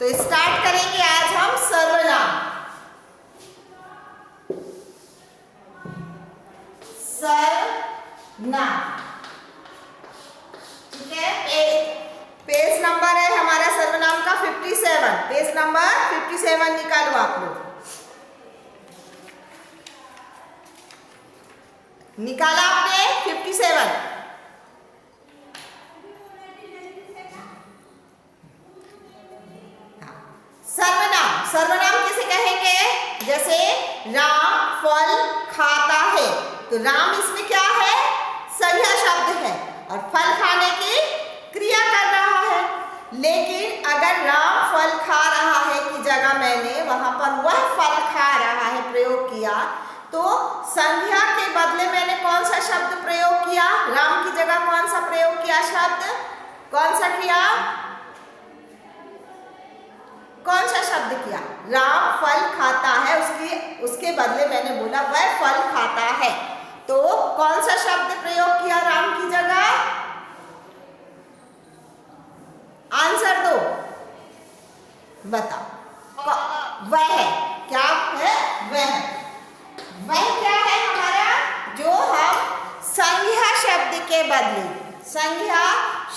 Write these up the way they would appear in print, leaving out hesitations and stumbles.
तो स्टार्ट करेंगे आज हम सर्वनाम। सर्वनाम, ठीक है। पेज नंबर है हमारा सर्वनाम का 57। पेज नंबर 57 निकालो आप लोग। निकाला आपने 57? सर्वनाम, सर्वनाम किसे कहेंगे? जैसे राम फल खाता है, तो राम इसमें क्या है? संज्ञा शब्द है और फल खाने की क्रिया कर रहा है। लेकिन अगर राम फल खा रहा है की जगह मैंने वहां पर वह फल खा रहा है प्रयोग किया, तो संज्ञा के बदले मैंने कौन सा शब्द प्रयोग किया? राम की जगह कौन सा प्रयोग किया शब्द? कौन सा किया? कौन सा शब्द किया? राम फल खाता है, उसके बदले मैंने बोला वह फल खाता है। तो कौन सा शब्द प्रयोग किया राम की जगह? आंसर दो, बताओ। वह क्या है? वह क्या है हमारा? जो हम संज्ञा शब्द के बदले, संज्ञा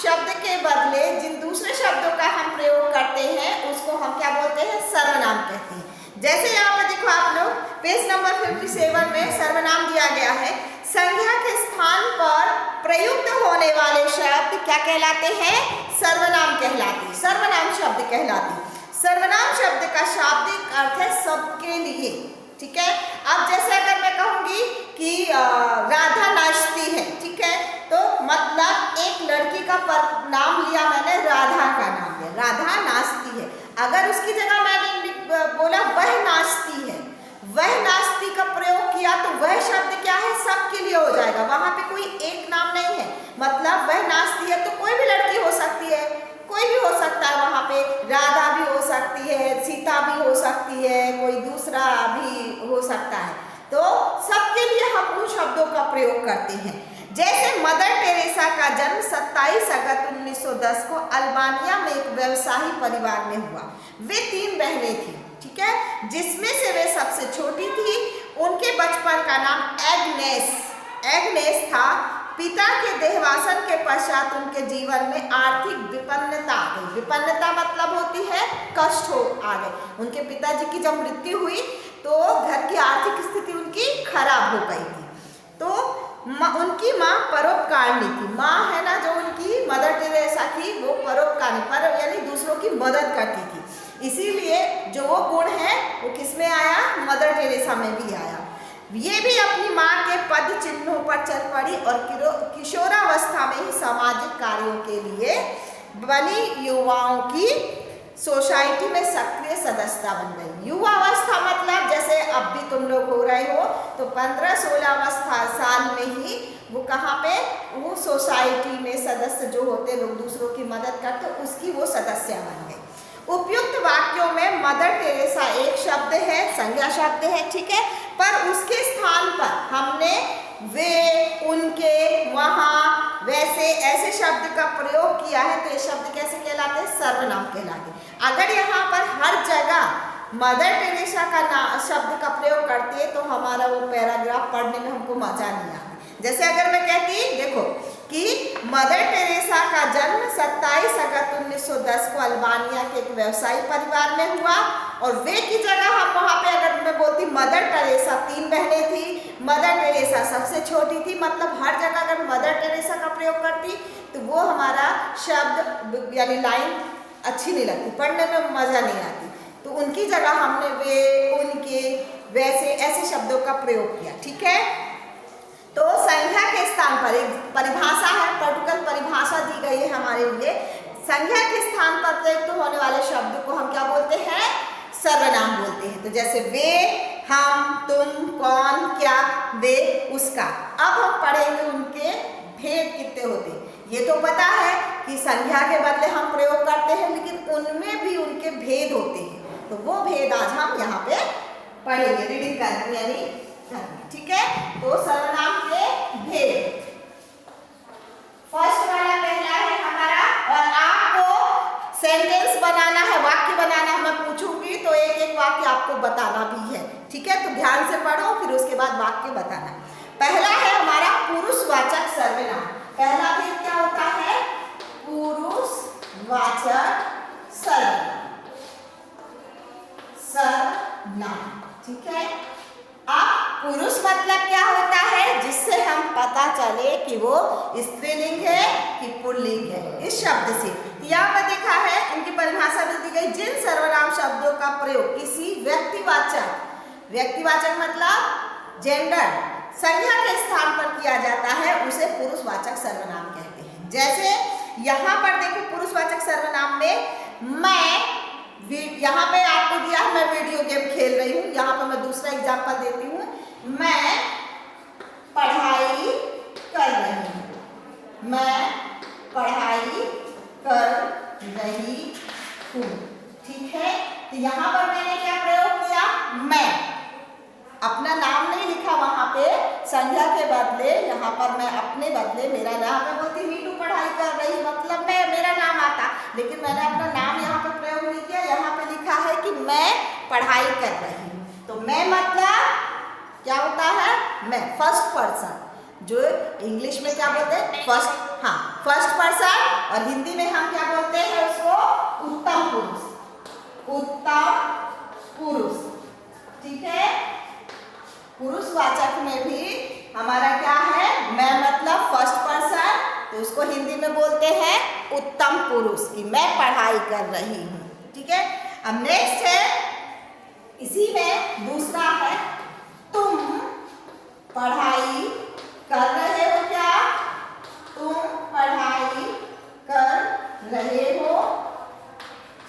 शब्द के बदले जिन दूसरे शब्दों का हम प्रयोग करते हैं उसको हम क्या बोलते हैं? सर्वनाम कहते हैं। जैसे यहाँ पे देखो आप लोग, पेज नंबर 57 में सर्वनाम दिया गया है। संज्ञा के स्थान पर प्रयुक्त होने वाले शब्द क्या कहलाते हैं? सर्वनाम कहलाते हैं, सर्वनाम शब्द कहलाते हैं। सर्वनाम शब्द का शाब्दिक अर्थ है सबके लिए, ठीक है। अब जैसे अगर मैं कहूंगी कि राधा नाचती है, ठीक है, तो मतलब एक लड़की का नाम लिया मैंने, राधा का नाम लिया, राधा नाचती है। अगर उसकी जगह मैंने बोला वह नाचती है, वह नाचती का प्रयोग किया, तो वह शब्द क्या है? सबके लिए हो जाएगा। वहां पे कोई एक नाम नहीं है, मतलब वह नाचती है तो कोई भी लड़की हो सकती है, कोई भी हो सकता है। वहां पे राधा भी हो सकती है, सीता भी हो सकती है, कोई दूसरा भी हो सकता है। तो सबके लिए हम उन शब्दों का प्रयोग करते हैं। जैसे मदर टेरेसा का जन्म 27 अगस्त 1910 को अल्बानिया में एक व्यवसायी परिवार में हुआ। वे 3 बहनें थीं, ठीक है, जिसमें से वे सबसे छोटी थी। उनके बचपन का नाम एग्नेस था। पिता के देहावसान के पश्चात उनके जीवन में आर्थिक विपन्नता आ गई। विपन्नता मतलब होती है कष्ट आ गए। उनके पिताजी की जब मृत्यु हुई तो घर की आर्थिक स्थिति उनकी खराब हो गई थी। तो उनकी माँ परोपकारिणी थी। माँ है ना, जो उनकी मदर टेरेसा की, वो परोपकारिणी, यानी दूसरों की मदद करती थी। इसीलिए जो वो गुण है वो किसमें आया? मदर टेरेसा में भी आया। ये भी अपनी माँ के पद चिन्हों पर चल पड़ी और किशोरावस्था में ही सामाजिक कार्यों के लिए बनी युवाओं की सोसाइटी में सक्रिय सदस्यता बन गई। युवा अवस्था मतलब जैसे अब भी तुम लोग हो रहे हो, तो 15-16 साल में ही वो कहाँ पे? वो सोसाइटी में सदस्य जो होते लोग दूसरों की मदद करते, उसकी वो सदस्य बन गई। उपयुक्त वाक्यों में मदर टेरेसा एक शब्द है, संज्ञा शब्द है, ठीक है, पर उसके स्थान पर हमने वे, उनके, वहाँ, वैसे ऐसे शब्द का प्रयोग किया है। तो ये शब्द कैसे कहलाते हैं? सर्वनाम कहलाते हैं। अगर यहाँ पर हर जगह मदर टेरेसा का शब्द का प्रयोग करते हैं तो हमारा वो पैराग्राफ पढ़ने में हमको मजा नहीं आता। जैसे अगर मैं कहती, देखो, कि मदर टेरेसा का जन्म 27 अगस्त 1910 को अल्बानिया के एक व्यवसायी परिवार में हुआ, और वे की जगह हम वहाँ पे अगर मैं बोलती मदर टेरेसा, 3 बहनें थी, मदर टेरेसा सबसे छोटी थी, मतलब हर जगह अगर मदर टेरेसा का प्रयोग करती तो वो हमारा शब्द यानी लाइन अच्छी नहीं लगती, पढ़ने में मजा नहीं आती। तो उनकी जगह हमने वे, उनके, वैसे ऐसे शब्दों का प्रयोग किया, ठीक है। तो संज्ञा के स्थान पर एक परिभाषा है, पर्टिकुलर परिभाषा दी गई है हमारे लिए। संज्ञा के स्थान पर प्रयुक्त होने वाले शब्द को हम क्या बोलते हैं? सर्वनाम बोलते हैं। तो जैसे वे, हम, तुम, कौन, क्या, वे, उसका। अब हम पढ़ेंगे उनके भेद कितने होते हैं। ये तो पता है कि संज्ञा के बदले हम प्रयोग करते हैं, लेकिन उनमें भी उनके भेद होते हैं। तो वो भेद आज हम यहाँ पे पढ़ेंगे, रीडिंग करेंगे यानी, ठीक है। तो सर्वनाम के भेद, फर्स्ट वाला पहला है हमारा, और आपको सेंटेंस बनाना है, वाक्य बनाना है, मैं पूछूंगी तो एक एक वाक्य आपको बताना भी है, ठीक है। तो ध्यान से पढ़ो, फिर उसके बाद वाक्य बताना। पहला है हमारा पुरुषवाचक सर्वनाम। पहला भेद क्या होता है? पुरुषवाचक सर्वनाम, सर्वनाम, ठीक है। अब पुरुष मतलब क्या होता है? जिससे हम पता चले कि वो स्त्रीलिंग है कि पुल्लिंग है, इस शब्द से। यहाँ पर देखा है, इनकी परिभाषा भी दी गई, जिन सर्वनाम शब्दों का प्रयोग किसी व्यक्तिवाचक, व्यक्तिवाचक मतलब जेंडर, संज्ञा के स्थान पर किया जाता है, उसे पुरुषवाचक सर्वनाम कहते हैं। जैसे यहाँ पर देखो, पुरुषवाचक सर्वनाम में मैं, यहाँ पे आपको दिया है मैं वीडियो गेम खेल रही हूँ, यहाँ पर मैं दूसरा एग्जांपल देती हूँ, मैं पढ़ाई कर रही हूँ, मैं पढ़ाई कर रही हूँ, ठीक है। तो यहाँ पर मैंने क्या प्रयोग किया? मैं, अपना नाम नहीं लिखा वहाँ पे, संज्ञा के बदले यहाँ पर मैं अपने बदले मेरा नाम, मैं बोलती मीठू पढ़ाई कर रही, मतलब मैं, मेरा नाम आता, लेकिन मैंने अपना नाम यहाँ पर प्रयोग नहीं किया, यहाँ पे लिखा है कि मैं पढ़ाई कर रही हूँ। तो मैं मतलब क्या होता है? मैं, फर्स्ट पर्सन, जो इंग्लिश में क्या बोलते हैं? फर्स्ट, हाँ, फर्स्ट पर्सन, और हिंदी में हम क्या बोलते हैं उसको? उत्तम पुरुष, उत्तम पुरुष, ठीक है। पुरुषवाचक में भी हमारा क्या है? मैं मतलब फर्स्ट पर्सन, तो उसको हिंदी में बोलते हैं उत्तम पुरुष, कि मैं पढ़ाई कर रही हूँ, ठीक है। अब नेक्स्ट है, इसी में दूसरा है, तुम पढ़ाई कर रहे हो क्या? तुम पढ़ाई कर रहे हो,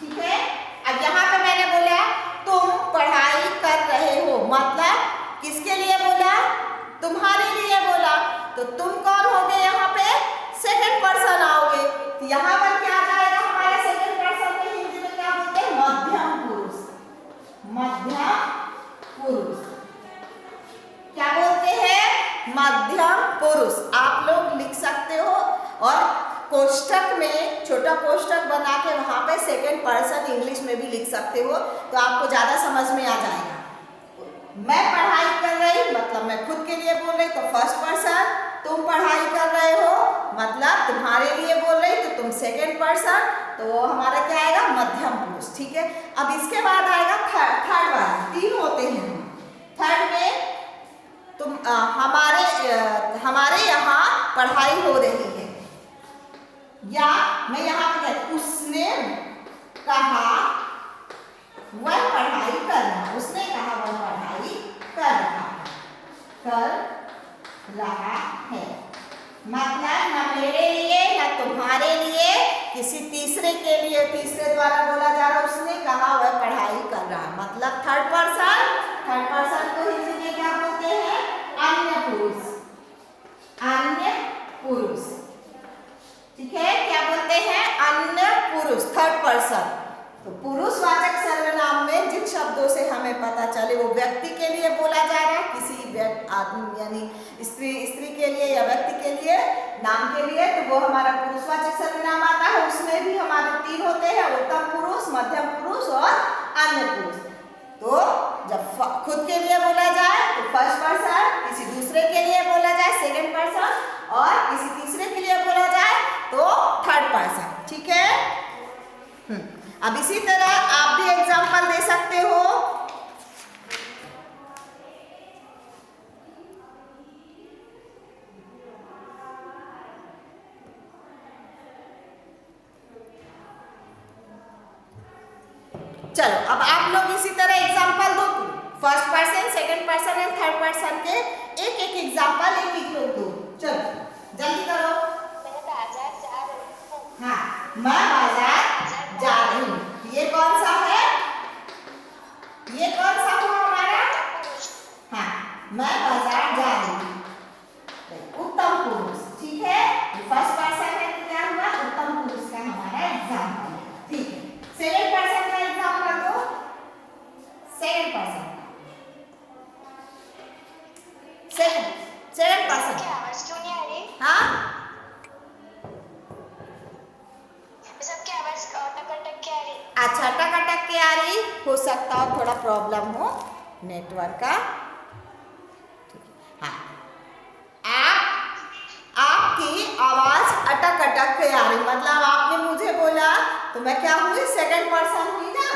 ठीक है। अब यहाँ पे मैंने बोला तुम पढ़ाई कर रहे हो, मतलब किसके लिए बोला? तुम्हारे लिए बोला। तो तुम कौन हो गए यहाँ पे? सेकंड पर्सन आओगे। तो यहाँ पर क्या आ जाएगा हमारे सेकंड पर्सन में? हिंदी में क्या बोलते हैं? मध्यम पुरुष, मध्यम पुरुष, क्या बोलते हैं? मध्यम पुरुष। आप लोग लिख सकते हो, और कोष्ठक में छोटा कोष्ठक बना के वहां पे सेकंड पर्सन इंग्लिश में भी लिख सकते हो, तो आपको ज्यादा समझ में आ जाएगा। मैं पढ़ाई कर रही मतलब मैं खुद के लिए बोल रही, तो फर्स्ट पर्सन, तुम पढ़ाई कर रहे हो मतलब तुम्हारे लिए बोल रही, तो तुम सेकंड पर्सन, तो वो हमारा क्या आएगा? मध्यम पुरुष, ठीक है। अब इसके बाद आएगा थर्ड वाला, तीन होते हैं। थर्ड में तुम हमारे यहाँ पढ़ाई हो रही है, या मैं यहाँ पे कहती, उसने कहा वह पढ़ाई कर रहा है, उसने कहा वह पढ़ाई कर रहा है, मतलब न मेरे लिए न तुम्हारे लिए, किसी तीसरे के लिए, तीसरे द्वारा बोला जा रहा है, उसने कहा वह पढ़ाई कर रहा है, मतलब थर्ड पर्सन। थर्ड पर्सन को हिंदी में क्या बोलते हैं? अन्य पुरुष, अन्य पुरुष, ठीक है। क्या बोलते हैं? अन्य पुरुष, थर्ड पर्सन। तो पुरुषवाचक सर्वनाम में जिन शब्दों से हमें पता चले वो व्यक्ति के लिए बोला जा रहा है, किसी आदमी यानी स्त्री के लिए या व्यक्ति के लिए, नाम के लिए, तो वो हमारा पुरुषवाचक सर्वनाम आता है। उसमें भी हमारे तीन होते हैं, उत्तम पुरुष, मध्यम पुरुष और अन्य पुरुष। तो जब खुद के लिए बोला जाए तो फर्स्ट पर्सन, किसी दूसरे के लिए बोला जाए सेकंड पर्सन, और किसी तीसरे के लिए बोला जाए तो थर्ड पर्सन, ठीक है। अब इसी तरह आप भी एग्जाम्पल दे सकते हो। चलो अब आप लोग इसी तरह एग्जाम्पल दो, first person, second person and third person के एक एक एग्जाम्पल एक एक लोग दो। चलो जल्दी करो। मैं बाजार जा रही हूँ। हाँ, मैं बाजार जा रही हूँ, ये कौन सा है? ये कौन सा हुआ हमारा? हाँ, मैं बाजार जा रही हूँ, उत्तम पुरुष, ठीक है। फर्स्ट पर्सन है तो क्या हुआ? उत्तम पुरुष का हमारा एग्जाम्पल है, ठीक है। सेकंड पर्सन का एग्जाम्पल दो, सेकंड पर्सन, सेकंड पर्सन। आवाज क्यों नहीं आ रही? हाँ, अच्छा, अटक अटक के आ रही, हो सकता हो थोड़ा प्रॉब्लम हो नेटवर्क का। हाँ, आपकी आवाज अटक अटक के आ रही, मतलब आपने मुझे बोला तो मैं क्या हुई, सेकंड पर्सन हुई ना।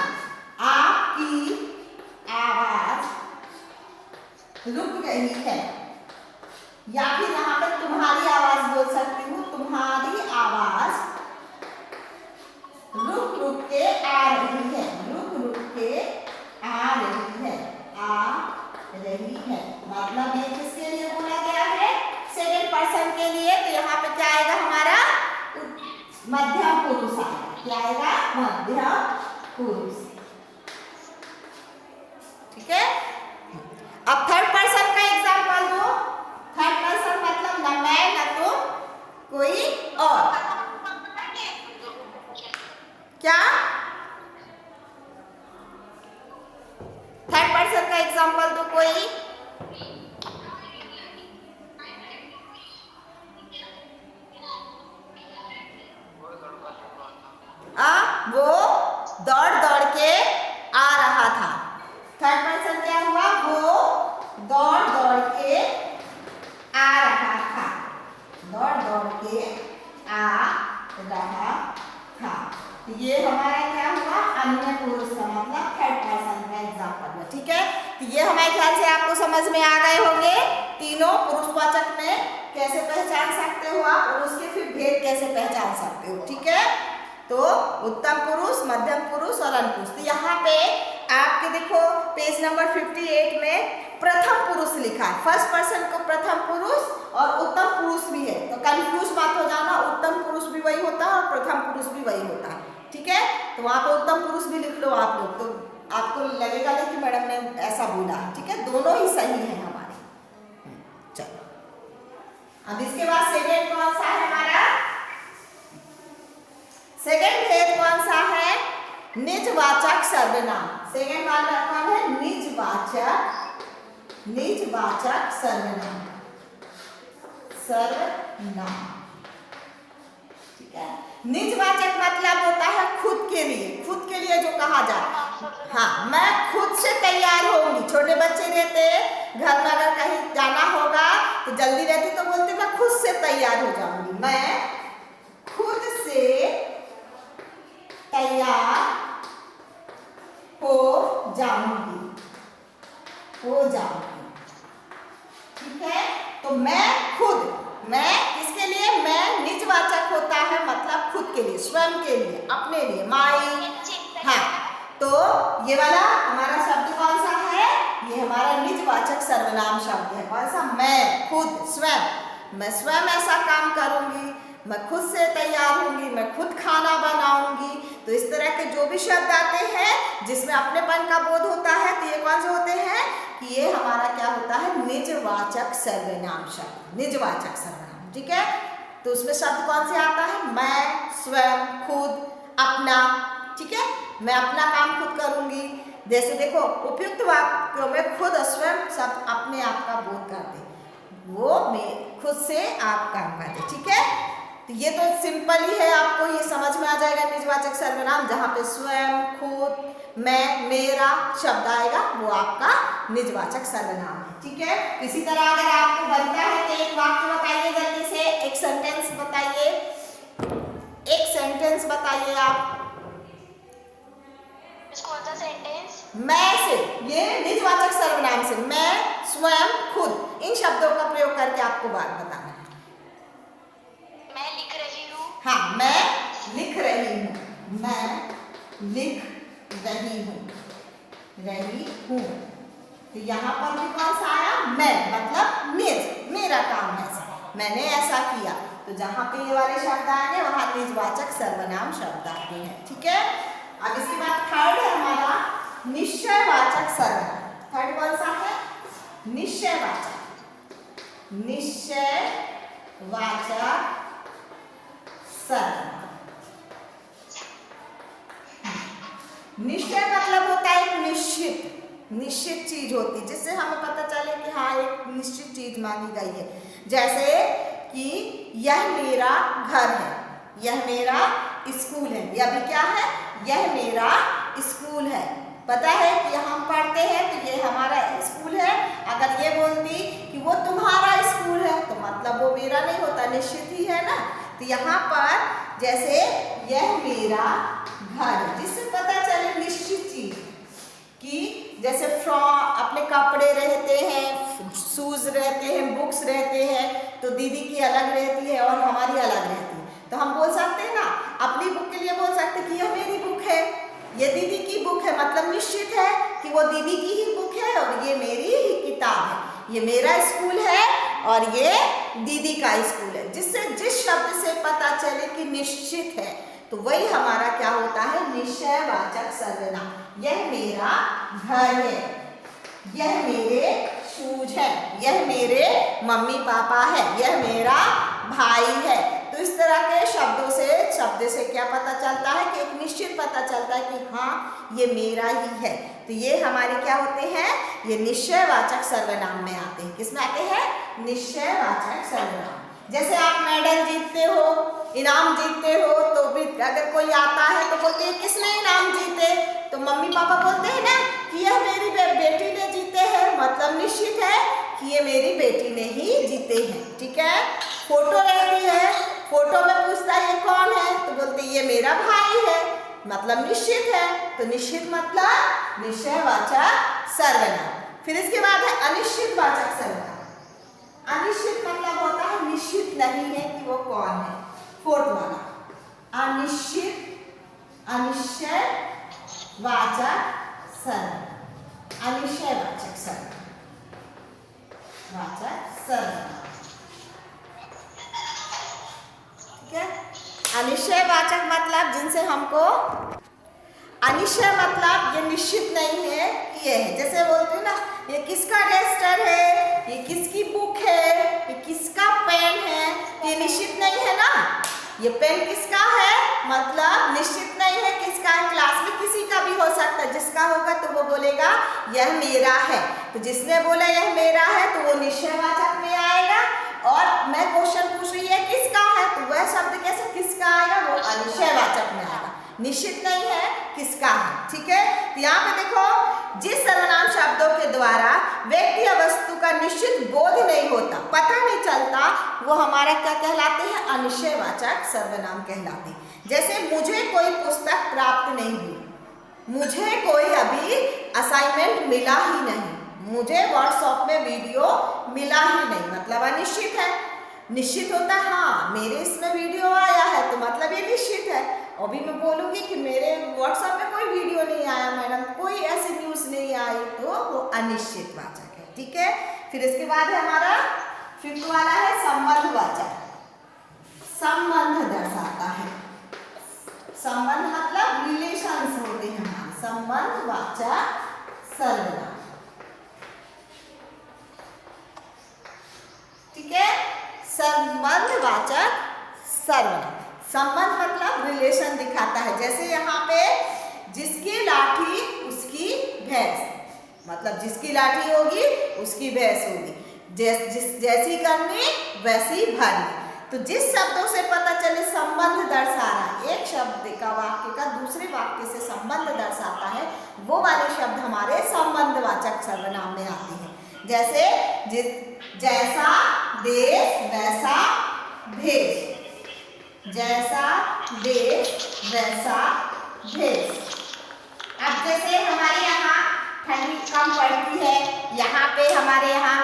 आपकी आवाज रुक गई है, या फिर यहाँ पे तुम्हारी आवाज बोल सकती हूँ, तुम्हारी आवाज रुक रुक के आ रही है, रुक रुक के आ रही है, आ रही है। मतलब ये किसके लिए बोला गया है, सेकंड पर्सन के लिए। तो यहाँ पे क्या आएगा हमारा, मध्यम पुरुष आएगा। क्या आएगा, मध्यम पुरुष। ठीक है, अब थर्ड पर्सन का एग्जांपल दो। थर्ड पर्सन मतलब न मैं न तुम, कोई और। क्या, थर्ड पर्सन का एग्जांपल दो कोई। वो दौड़ दौड़ के आ रहा था। थर्ड पर्सन क्या हुआ, वो दौड़ दौड़ के आ रहा था, दौड़ दौड़ के आ रहा था। ये हमारा क्या हुआ, अन्य पुरुष का मतलब थर्ड पर्सन का एग्जांपल हुआ। ठीक है, तो ये हमारे ख्याल से आपको समझ में आ गए होंगे। तीनों पुरुषवाचक में कैसे पहचान सकते हो आप, और उसके फिर भेद कैसे पहचान सकते हो। ठीक है, तो उत्तम पुरुष, मध्यम पुरुष और अनुपुरुष। तो यहाँ पे आपके देखो पेज नंबर 58 में प्रथम पुरुष लिखा है। फर्स्ट पर्सन को प्रथम पुरुष और उत्तम पुरुष भी है, तो कंफ्यूज मत हो जाना। उत्तम पुरुष भी वही होता है और प्रथम पुरुष भी वही होता है। ठीक है, तो वहाँ पे उत्तम पुरुष भी लिख लो आप लोग, तो आपको लगेगा नहीं कि मैडम ने ऐसा बोला है। ठीक है, दोनों ही सही है हमारे। चलो, अब इसके बाद सेकेंड कौन सा है हमारा, सेकेंड भेद कौन सा है, निजवाचक सर्वनाम। सेकेंड वाला कौन है, निजवाचक, निजवाचक सर्वनाम, सर्वनाम। ठीक है, निजवाचक मतलब होता है खुद के लिए, खुद के लिए जो कहा जाए। हाँ, मैं खुद से तैयार होंगी। छोटे बच्चे रहते घर में, अगर कहीं जाना होगा तो जल्दी रहती तो बोलते मैं खुद से तैयार हो जाऊंगी, मैं खुद से तैयार हो जाऊंगी, हो जाऊंगी। ठीक है, तो मैं खुद, मैं किसके लिए, मैं निजवाचक होता है मतलब खुद के लिए, स्वयं के लिए, अपने लिए, माई। हाँ, तो ये वाला हमारा शब्द कौन सा है, ये हमारा निजवाचक सर्वनाम शब्द है। कौन सा, मैं, खुद, स्वयं। मैं स्वयं ऐसा काम करूंगी, मैं खुद से तैयार होंगी, मैं खुद खाना बनाऊंगी। तो इस तरह के जो भी शब्द आते हैं जिसमें अपनेपन का बोध होता है, तो ये कौन से होते हैं, कि ये हमारा क्या होता है, निजवाचक सर्वनाम शब्द, निजवाचक सर्वनाम। ठीक है, तो उसमें शब्द कौन से आता है, मैं, स्वयं, खुद, अपना। ठीक है, मैं अपना काम खुद करूंगी। जैसे देखो उपयुक्त वाक्यों में खुद और स्वयं सब अपने आप का बोध करते, वो खुद से आप काम करते। ठीक है, तो ये तो सिंपल ही है, आपको ये समझ में आ जाएगा निजवाचक सर्वनाम। जहाँ पे स्वयं, खुद, मैं, मेरा शब्द आएगा वो आपका निजवाचक सर्वनाम है। ठीक है, इसी तरह अगर आपको बनता है तो एक वाक्य बताइए जल्दी से, एक सेंटेंस बताइए, एक सेंटेंस बताइए आप। कौन सा सेंटेंस, मैं से, ये निजवाचक सर्वनाम से, मैं, स्वयं, खुद, इन शब्दों का प्रयोग करके आपको बात बताना है। मैं लिख रही हूँ। हाँ, मैं लिख रही हूँ, मैं लिख रही हूँ, रही हूँ। तो यहाँ पर भी कौन सा आया, मैं, मतलब मेज, मेरा काम है, मैंने ऐसा किया। तो जहाँ पे ये वाले शब्द आएंगे वहाँ निजवाचक सर्वनाम शब्द आते हैं। ठीक है, अब इसके बाद थर्ड है हमारा निश्चयवाचक सर्वनाम। थर्ड कौन सा है, निश्चयवाचक, निश्चयवाचक सर्वनाम। निश्चय मतलब होता है एक निश्चित, निश्चित चीज होती है जिससे हमें पता चले कि हाँ एक निश्चित चीज मानी गई है। जैसे कि यह मेरा घर है, यह मेरा स्कूल है, यह भी क्या है, यह मेरा स्कूल है। पता है कि हम पढ़ते हैं तो ये हमारा स्कूल है। अगर ये बोलती कि वो तुम्हारा स्कूल है तो मतलब वो मेरा नहीं होता, निश्चित ही है ना। तो यहाँ पर जैसे यह मेरा घर है, जिससे पता चले निश्चित चीज कि जैसे अपने कपड़े रहते हैं, शूज रहते हैं, बुक्स रहते हैं, तो दीदी की अलग रहती है और हमारी अलग रहती है। तो हम बोल सकते हैं ना, अपनी बुक के लिए बोल सकते हैं कि यह मेरी बुक है, ये दीदी की बुक है, मतलब निश्चित है कि वो दीदी की ही बुक है और ये मेरी ही किताब है। ये मेरा स्कूल है और ये दीदी का स्कूल है। जिससे जिस शब्द से पता चले कि निश्चित है तो वही हमारा क्या होता है, निश्चयवाचक सर्वनाम। यह मेरा घर है, यह मेरे शूज है, यह मेरे मम्मी पापा है, यह मेरा भाई है। तो इस तरह के शब्द से क्या पता चलता है कि एक निश्चित पता चलता है कि हाँ ये मेरा ही है। तो ये हमारे क्या होते हैं, ये निश्चयवाचक सर्वनाम में आते हैं। किसमें आते हैं, निश्चयवाचक सर्वनाम। जैसे आप मेडल जीतते हो, इनाम जीतते हो, तो भी अगर कोई आता है तो बोलते हैं किसने इनाम जीते, तो मम्मी पापा बोलते हैं ना कि यह मेरी बेटी ने जीते हैं, मतलब निश्चित है कि ये मेरी बेटी ने ही जीते हैं। ठीक है। फोटो रहती है, फोटो में पूछता है ये कौन है, तो बोलते ये मेरा भाई है, मतलब निश्चित है। तो निश्चित मतलब निश्चयवाचक सर्वनाम। फिर इसके बाद है अनिश्चितवाचक सर्वनाम। अनिश्चित मतलब होता है निश्चित नहीं है कि वो कौन है, फोर्थ वाला अनिश्चित, अनिश्चयवाचक सर्वनाम, अनिश्चयवाचक सर्वनाम, वाचक सर्वनाम। ठीक है। अनिश्चयवाचक मतलब जिनसे हमको, अनिश्चय मतलब ये निश्चित नहीं है कि ये है। जैसे बोलते हैं ना ये किसका रजिस्टर है, ये किसकी बुक है, ये किसका पेन है, ये निश्चित नहीं है ना। ये पेन किसका है, मतलब निश्चित नहीं है किसका है। क्लास में किसी का भी हो सकता है, जिसका होगा तो वो बोलेगा यह मेरा है। तो जिसने बोला यह मेरा है तो वो निश्चयवाचक में आएगा। और मैं क्वेश्चन पूछ रही है किसका है, तो वह शब्द कैसे किसका आएगा, वो अनिश्चयवाचक में आएगा, निश्चित नहीं है किसका है। ठीक है। तो यहाँ पे देखो, जिस सर्वनाम शब्दों के द्वारा व्यक्ति या वस्तु का निश्चित बोध नहीं होता, पता नहीं चलता, वो हमारा क्या कहलाते हैं, अनिश्चयवाचक सर्वनाम कहलाते हैं। जैसे मुझे कोई पुस्तक प्राप्त नहीं हुई, मुझे कोई अभी असाइनमेंट मिला ही नहीं, मुझे व्हाट्सएप में वीडियो मिला ही नहीं, मतलब अनिश्चित है। निश्चित होता है हाँ मेरे इसमें वीडियो आया है तो मतलब ये निश्चित है। अभी मैं बोलूँगी कि मेरे व्हाट्सएप में कोई वीडियो नहीं आया मैडम, कोई ऐसी न्यूज़ नहीं आई, तो वो अनिश्चितवाचक है। ठीक है। फिर इसके बाद है हमारा फिफ्थ वाला है संबंधवाचक। संबंध दर्शाता है, संबंध मतलब रिलेशंस होते हैं हमारे, संबंधवाचक सर्वनाम। ठीक है। संबंधवाचक सर्वनाम, संबंध मतलब रिलेशन दिखाता है। जैसे यहाँ पे जिसकी लाठी उसकी भैंस, मतलब जिसकी लाठी होगी उसकी भैंस होगी, जैसी करनी वैसी भरनी। तो जिस शब्दों से पता चले संबंध दर्शा रहा है, एक शब्द का वाक्य का दूसरे वाक्य से संबंध दर्शाता है, वो वाले शब्द हमारे संबंधवाचक सर्वनाम में आते हैं। जैसे जैसा देश वैसा भेष, जैसा देश वैसा भेष। अब जैसे हमारे यहाँ ठंडी कम पड़ती है, यहाँ पे हमारे यहाँ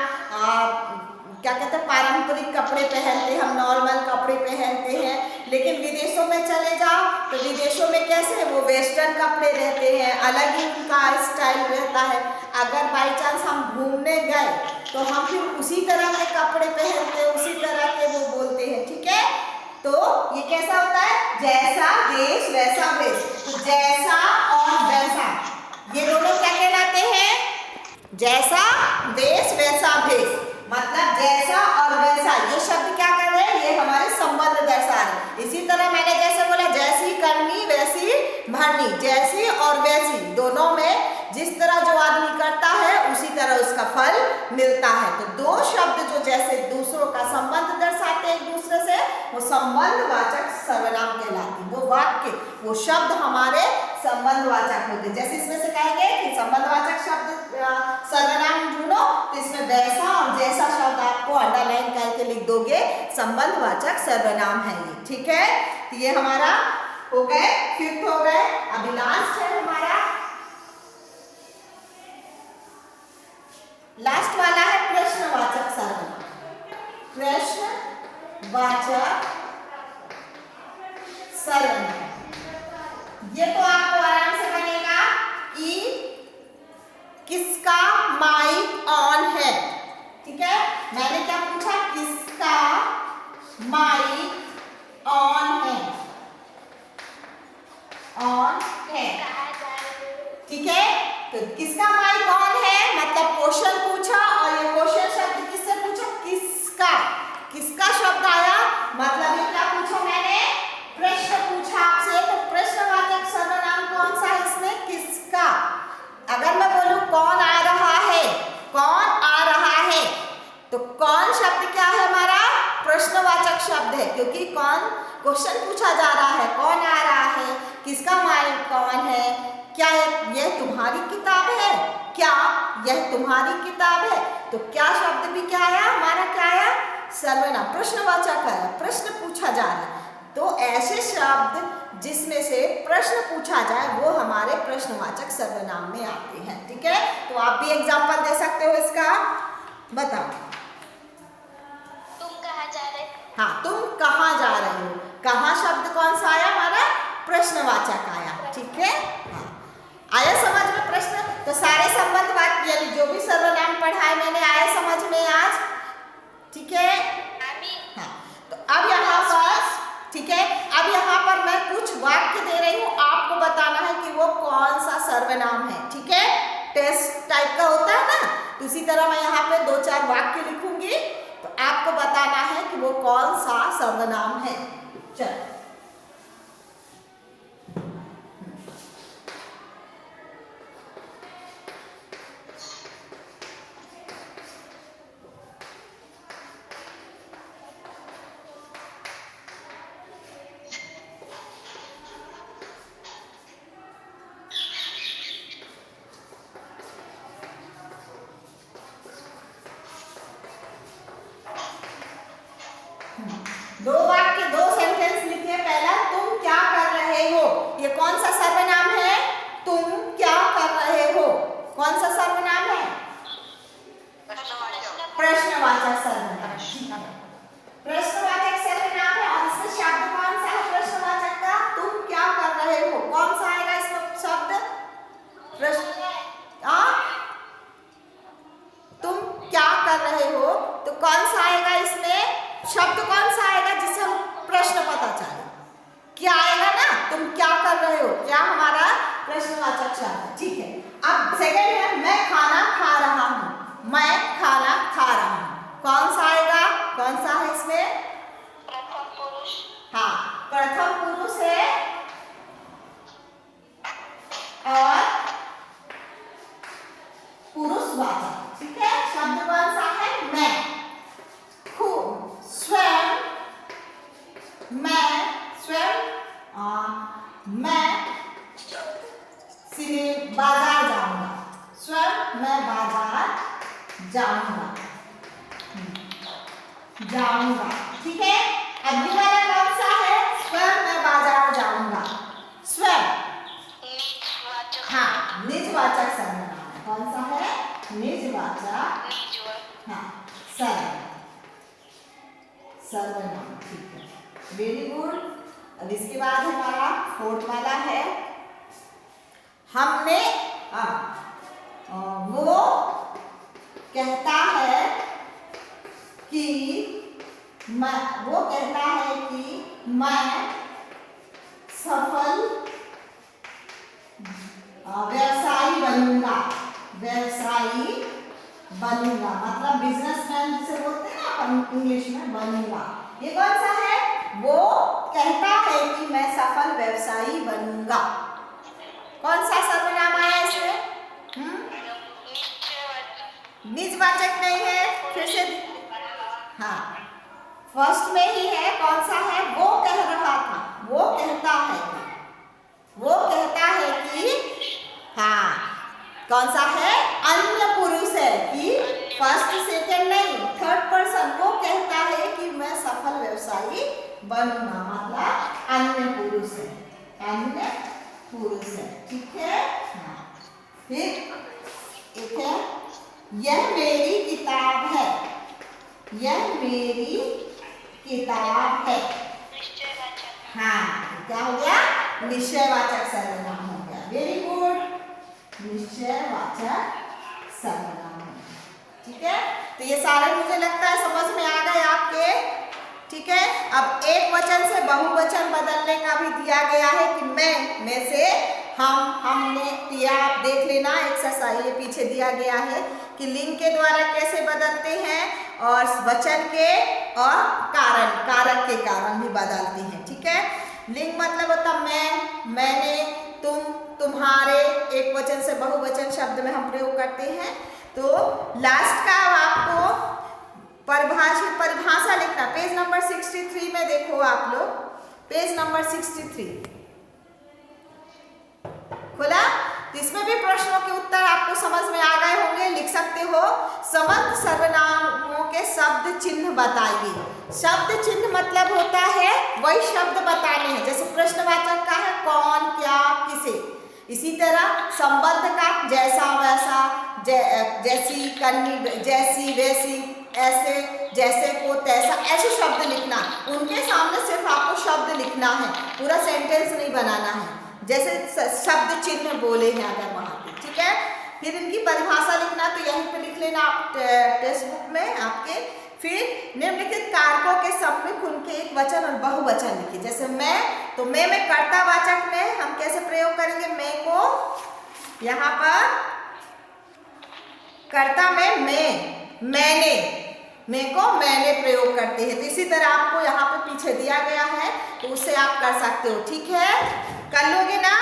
क्या कहते हैं पारंपरिक कपड़े पहनते हैं, हम नॉर्मल कपड़े पहनते हैं। लेकिन विदेशों में चले जाओ तो विदेशों में कैसे वो वेस्टर्न कपड़े रहते हैं, अलग ही उनका स्टाइल रहता है। अगर बाई चांस हम घूमने गए तो हम फिर उसी तरह के कपड़े पहनते हैं, उसी तरह के वो बोलते हैं। ठीक है। तो ये कैसा होता है, जैसा देश वैसा भेष। तो जैसा और वैसा ये दोनों क्या कहलाते हैं, जैसा देश वैसा भेष, मतलब जैसा और वैसा। ये शब्द क्या कर रहे हैं, ये हमारे संबंध दर्शा रहे हैं। इसी तरह मैंने जैसे बोला जैसी करनी वैसी भरनी, जैसी और वैसी दोनों में जिस तरह जो आदमी करता है उसी तरह उसका फल मिलता है। तो दो शब्द जो जैसे दूसरों का संबंध दर्शाते हैं एक दूसरे से, वो संबंधवाचक सर्वनाम कहलाते हैं। वो वाक्य वो शब्द हमारे संबंधवाचक होते हैं। जैसे इसमें से कहेंगे कि संबंधवाचक शब्द सर्वनाम ढूंढो, तो इसमें वैसा और जैसा शब्द आपको अंडरलाइन करके लिख दोगे, संबंधवाचक सर्वनाम है ये। ठीक है, तो ये हमारा हो गए, फिफ्थ हो गए। अभी लास्ट है हमारा, लास्ट वाला है प्रश्नवाचक सर्वनाम। प्रश्नवाचक सर्वनाम, ये तो आपको आराम से बनेगा कि किसका माइक ऑन है। ठीक है, मैंने क्या पूछा, किसका माइक ऑन है, ऑन है। ठीक है, तो किसका माइक ऑन है मतलब क्वेश्चन पूछा, और ये क्वेश्चन शब्द किससे पूछा, किसका। किसका शब्द आया मतलब ये क्या पूछा मैंने, प्रश्न पूछा आपसे, तो प्रश्नवाचक सर्वनाम कौन सा है इसमें, किसका। अगर मैं बोलूं कौन आ रहा है, कौन आ रहा है, तो कौन शब्द क्या है हमारा, प्रश्नवाचक शब्द है, क्योंकि कौन क्वेश्चन पूछा जा रहा है, कौन आ रहा है, किसका माइक कौन है, क्या यह तुम्हारी किताब है, क्या यह तुम्हारी किताब है। तो क्या शब्द भी क्या आया हमारा, क्या आया, सर्वनाम, प्रश्नवाचक आया, प्रश्न पूछा जा रहा है। तो ऐसे शब्द जिसमें से प्रश्न पूछा जाए वो हमारे प्रश्नवाचक सर्वनाम में आते हैं। ठीक है, तो आप भी एग्जांपल दे सकते हो इसका, बताओ। तुम कहाँ जा रहे, हाँ, तुम कहाँ जा रहे हो, कहाँ शब्द कौन सा आया हमारा, प्रश्नवाचक आया। ठीक है, हाँ, आया समझ में प्रश्न। तो सारे संबंधवाचक यानी जो भी सर्वनाम पढ़ाए मैंने, आया समझ में आज। ठीक है, हाँ, तो अब यहाँ पर, ठीक है, अब यहाँ पर मैं कुछ वाक्य दे रही हूँ, आपको बताना है कि वो कौन सा सर्वनाम है। ठीक है, टेस्ट टाइप का होता है ना, तो इसी तरह मैं यहाँ पे 2-4 वाक्य लिखूंगी, तो आपको बताना है कि वो कौन सा सर्वनाम है। चलो, दो वाक्य, 2 सेंटेंस लिखिए। पहला, तुम क्या कर रहे हो, ये कौन सा सर्वनाम है, तुम क्या कर रहे हो, कौन सा सर्वनाम है, प्रश्नवाचक सर्वनाम। प्रश्नवाचक सर्वनाम है, और इसमें शब्द कौन सा है प्रश्नवाचक का, तुम क्या कर रहे हो, कौन सा आएगा इसमें शब्द, प्रश्न, तुम क्या कर रहे हो, तो कौन सा आएगा इसमें शब्द, कौन सा आएगा जिससे हम प्रश्न पता चले, क्या आएगा ना, तुम क्या कर रहे हो, क्या हमारा प्रश्नवाचक शब्द है। ठीक है, अब सेकंड है, मैं खाना खा रहा हूँ, मैं खाना खा रहा हूँ, कौन सा आएगा, कौन सा है इसमें, प्रथम पुरुष, हाँ, प्रथम पुरुष है, और पुरुषवाचक। ठीक है, शब्द कौन सा है, मैं, खुद, स्वयं, मैं, स्वयं, मैं बाजार जाऊंगा, स्वयं मैं बाजार जाऊंगा, जाऊंगा। ठीक है, अगली वाला कौन सा है, स्वयं मैं बाजार जाऊंगा, स्वयं, निजवाचक, हाँ, निजवाचक सर्वनाम है, कौन सा है, निजवाचक, हाँ, सर्वनाम। ठीक है, वेरी गुड। अब इसके बाद हमारा 4th वाला है, हमने, वो कहता है कि मैं, वो कहता है कि मैं सफल व्यवसायी बनूंगा, व्यवसायी बनूंगा मतलब बिजनेसमैन जिसे बोलते हैं ना अपन इंग्लिश में, बनूंगा। ये कौन सा है, वो कहता है कि मैं सफल व्यवसायी बनूंगा, कौन सा सर्वनाम आया इसमें, निजवाचक नहीं है, फिर से, हाँ, फर्स्ट में ही है, कौन सा है, वो कह रहा था, वो कहता है, वो कहता है कौन सा है? अन्य पुरुष है कि फर्स्ट सेकंड नहीं, थर्ड पर्सन वो कहता है कि मैं सफल व्यवसायी बनूंगा, मतलब अन्य पुरुष है, अन्य पुरुष है। ठीक है। हाँ। फिर एक है यह मेरी किताब है, यह मेरी किताब है। निश्चयवाचक। हाँ, क्या हो गया? निश्चयवाचक सर्वनाम हो गया। वेरी गुड, निश्चयवाचक सर्वनाम हो गया। ठीक है, तो ये सारे मुझे लगता है समझ में आ गए आपके। ठीक है, अब एक वचन से बहुवचन बदलने का भी दिया गया है कि मैं से हम, हमने, किया। आप देख लेना एक्सरसाइज, ये पीछे दिया गया है कि लिंग के द्वारा कैसे बदलते हैं और वचन के और कारण, कारक के कारण भी बदलते हैं। ठीक है, लिंग मतलब होता मैं, मैंने, तुम, तुम्हारे, एक वचन से बहुवचन शब्द में हम प्रयोग करते हैं। तो लास्ट का आपको परिभाषा लिखना, पेज नंबर 63 में देखो आप लोग, पेज नंबर 63 खोला, तो इसमें भी प्रश्नों के उत्तर आपको समझ में आ गए होंगे। लिख सकते हो समर्थ सर्वनामों के शब्द चिन्ह बताइए। शब्द चिन्ह मतलब होता है वही शब्द बताने हैं, जैसे प्रश्नवाचक का है कौन, क्या, किसे। इसी तरह संबंध का जैसा, वैसा, जैसी, कन्नी, जैसी, वैसी, ऐसे, जैसे को, तैसा, ऐसे शब्द लिखना। उनके सामने सिर्फ आपको शब्द लिखना है, पूरा सेंटेंस नहीं बनाना है, जैसे शब्द चिन्ह बोले हैं अगर वहाँ पे। ठीक है, फिर इनकी परिभाषा लिखना, तो यहीं पे लिख लेना आप टेक्स्ट बुक में आपके। फिर निम्नलिखित कारकों के सम्मुख उनके एक वचन और बहुवचन लिखिए। जैसे मैं, तो मैं में कर्तावाचक में हम कैसे प्रयोग करेंगे? मैं को यहाँ पर कर्ता में मैं, मैंने, मैं को मैंने प्रयोग करते हैं। तो इसी तरह आपको यहाँ पे पीछे दिया गया है, तो उससे आप कर सकते हो। ठीक है, कर लोगे ना?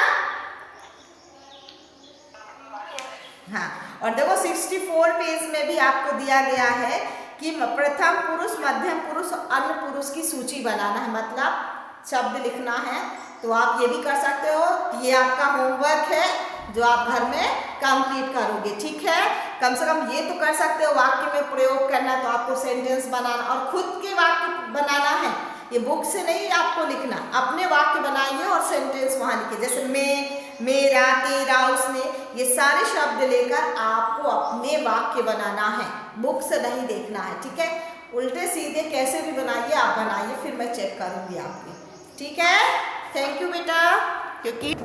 हाँ, और देखो 64 पेज में भी आपको दिया गया है कि प्रथम पुरुष, मध्यम पुरुष, अन्य पुरुष की सूची बनाना है, मतलब शब्द लिखना है। तो आप ये भी कर सकते हो, ये आपका होमवर्क है जो आप घर में कंप्लीट करोगे। ठीक है, कम से कम ये तो कर सकते हो, वाक्य में प्रयोग करना, तो आपको सेंटेंस बनाना और खुद के वाक्य बनाना है। ये बुक से नहीं आपको लिखना, अपने वाक्य बनाइए और सेंटेंस वहाँ लिखिए। जैसे मैं, मेरा, तेरा, उसने, ये सारे शब्द लेकर आपको अपने वाक्य बनाना है, बुक से नहीं देखना है। ठीक है, उल्टे सीधे कैसे भी बनाइए आप बनाइए, फिर मैं चेक करूँगी आपके। ठीक है, थैंक यू बेटा। क्योंकि